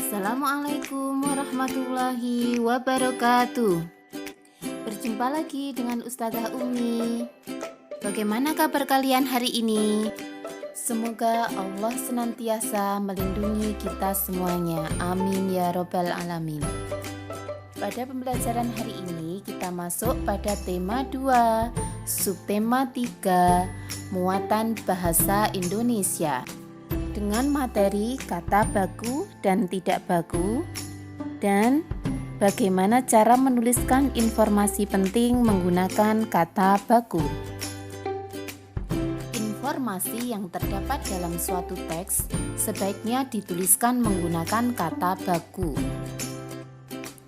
Assalamualaikum warahmatullahi wabarakatuh. Berjumpa lagi dengan Ustazah Umi. Bagaimana kabar kalian hari ini? Semoga Allah senantiasa melindungi kita semuanya. Amin ya robbal alamin. Pada pembelajaran hari ini kita masuk pada tema 2, subtema 3, muatan bahasa Indonesia, dengan materi kata baku dan tidak baku, dan bagaimana cara menuliskan informasi penting menggunakan kata baku. Informasi yang terdapat dalam suatu teks sebaiknya dituliskan menggunakan kata baku.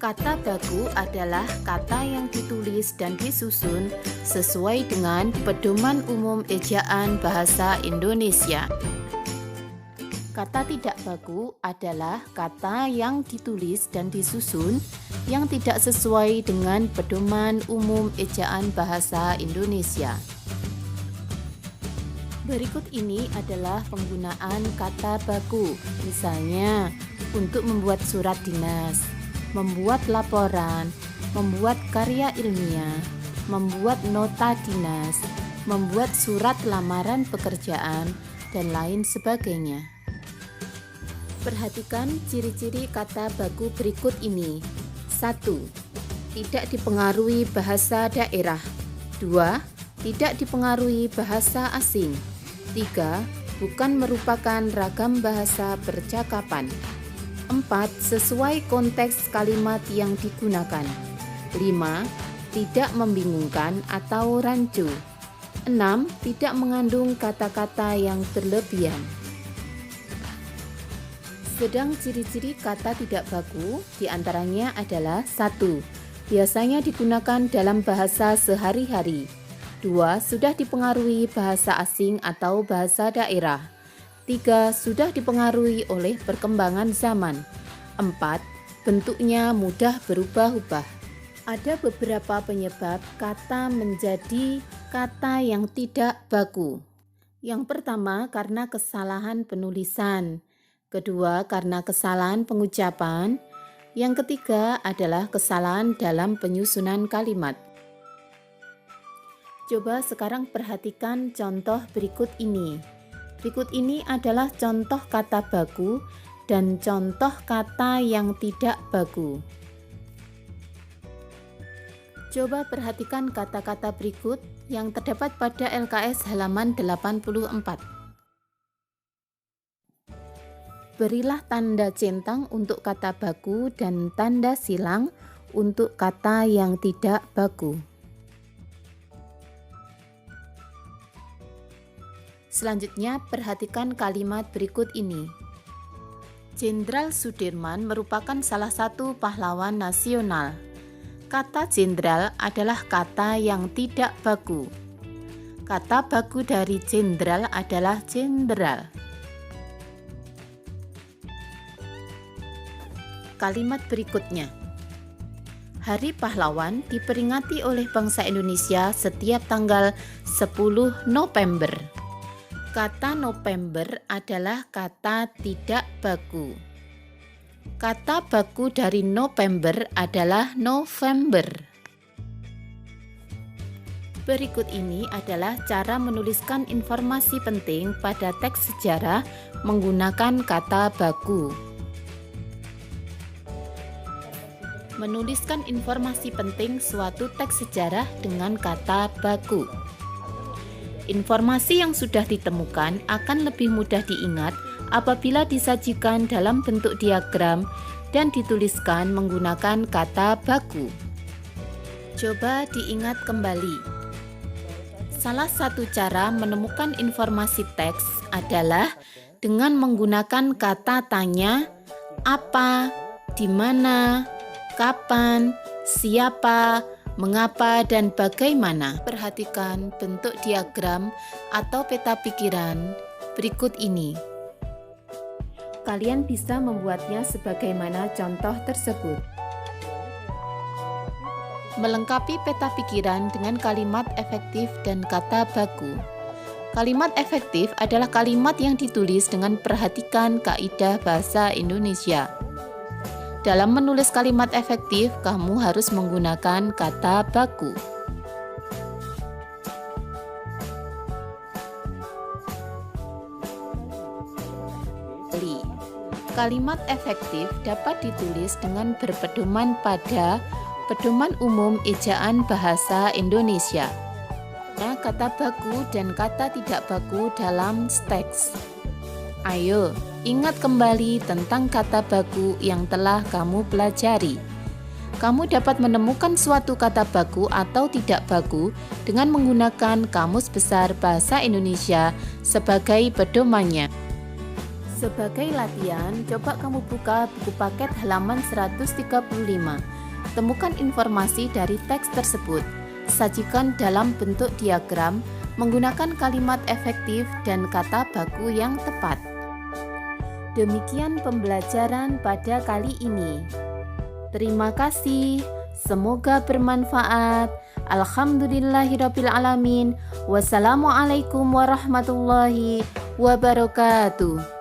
Kata baku adalah kata yang ditulis dan disusun sesuai dengan pedoman umum ejaan bahasa Indonesia. Kata tidak baku adalah kata yang ditulis dan disusun yang tidak sesuai dengan pedoman umum ejaan bahasa Indonesia. Berikut ini adalah penggunaan kata baku, misalnya untuk membuat surat dinas, membuat laporan, membuat karya ilmiah, membuat nota dinas, membuat surat lamaran pekerjaan, dan lain sebagainya. Perhatikan ciri-ciri kata baku berikut ini. 1. Tidak dipengaruhi bahasa daerah. 2. Tidak dipengaruhi bahasa asing. 3. Bukan merupakan ragam bahasa percakapan. 4. Sesuai konteks kalimat yang digunakan. 5. Tidak membingungkan atau rancu. 6. Tidak mengandung kata-kata yang berlebihan. Sedang ciri-ciri kata tidak baku diantaranya adalah 1. Biasanya digunakan dalam bahasa sehari-hari. 2. Sudah dipengaruhi bahasa asing atau bahasa daerah. 3. Sudah dipengaruhi oleh perkembangan zaman. 4. Bentuknya mudah berubah-ubah. Ada beberapa penyebab kata menjadi kata yang tidak baku. Yang pertama karena kesalahan penulisan. Kedua, karena kesalahan pengucapan. Yang ketiga adalah kesalahan dalam penyusunan kalimat. Coba sekarang perhatikan contoh berikut ini. Berikut ini adalah contoh kata baku dan contoh kata yang tidak baku. Coba perhatikan kata-kata berikut yang terdapat pada LKS halaman 84. Berilah tanda centang untuk kata baku dan tanda silang untuk kata yang tidak baku. Selanjutnya, perhatikan kalimat berikut ini. Jenderal Sudirman merupakan salah satu pahlawan nasional. Kata jenderal adalah kata yang tidak baku. Kata baku dari jenderal adalah jenderal. Kalimat berikutnya. Hari Pahlawan diperingati oleh bangsa Indonesia setiap tanggal 10 November. Kata November adalah kata tidak baku. Kata baku dari November adalah November. Berikut ini adalah cara menuliskan informasi penting pada teks sejarah menggunakan kata baku. Menuliskan informasi penting suatu teks sejarah dengan kata baku. Informasi yang sudah ditemukan akan lebih mudah diingat apabila disajikan dalam bentuk diagram dan dituliskan menggunakan kata baku. Coba diingat kembali. Salah satu cara menemukan informasi teks adalah dengan menggunakan kata tanya, apa, di mana, kapan, siapa, mengapa, dan bagaimana. Perhatikan bentuk diagram atau peta pikiran berikut ini. Kalian bisa membuatnya sebagaimana contoh tersebut. Melengkapi peta pikiran dengan kalimat efektif dan kata baku. Kalimat efektif adalah kalimat yang ditulis dengan perhatikan kaidah bahasa Indonesia. Dalam menulis kalimat efektif, kamu harus menggunakan kata baku. Kalimat efektif dapat ditulis dengan berpedoman pada pedoman umum ejaan bahasa Indonesia. Kata baku dan kata tidak baku dalam teks. Ayo, ingat kembali tentang kata baku yang telah kamu pelajari. Kamu dapat menemukan suatu kata baku atau tidak baku dengan menggunakan Kamus Besar Bahasa Indonesia sebagai pedomannya. Sebagai latihan, coba kamu buka buku paket halaman 135. Temukan informasi dari teks tersebut. Sajikan dalam bentuk diagram menggunakan kalimat efektif dan kata baku yang tepat. Demikian pembelajaran pada kali ini. Terima kasih. Semoga bermanfaat. Alhamdulillahirabbil alamin. Wassalamualaikum warahmatullahi wabarakatuh.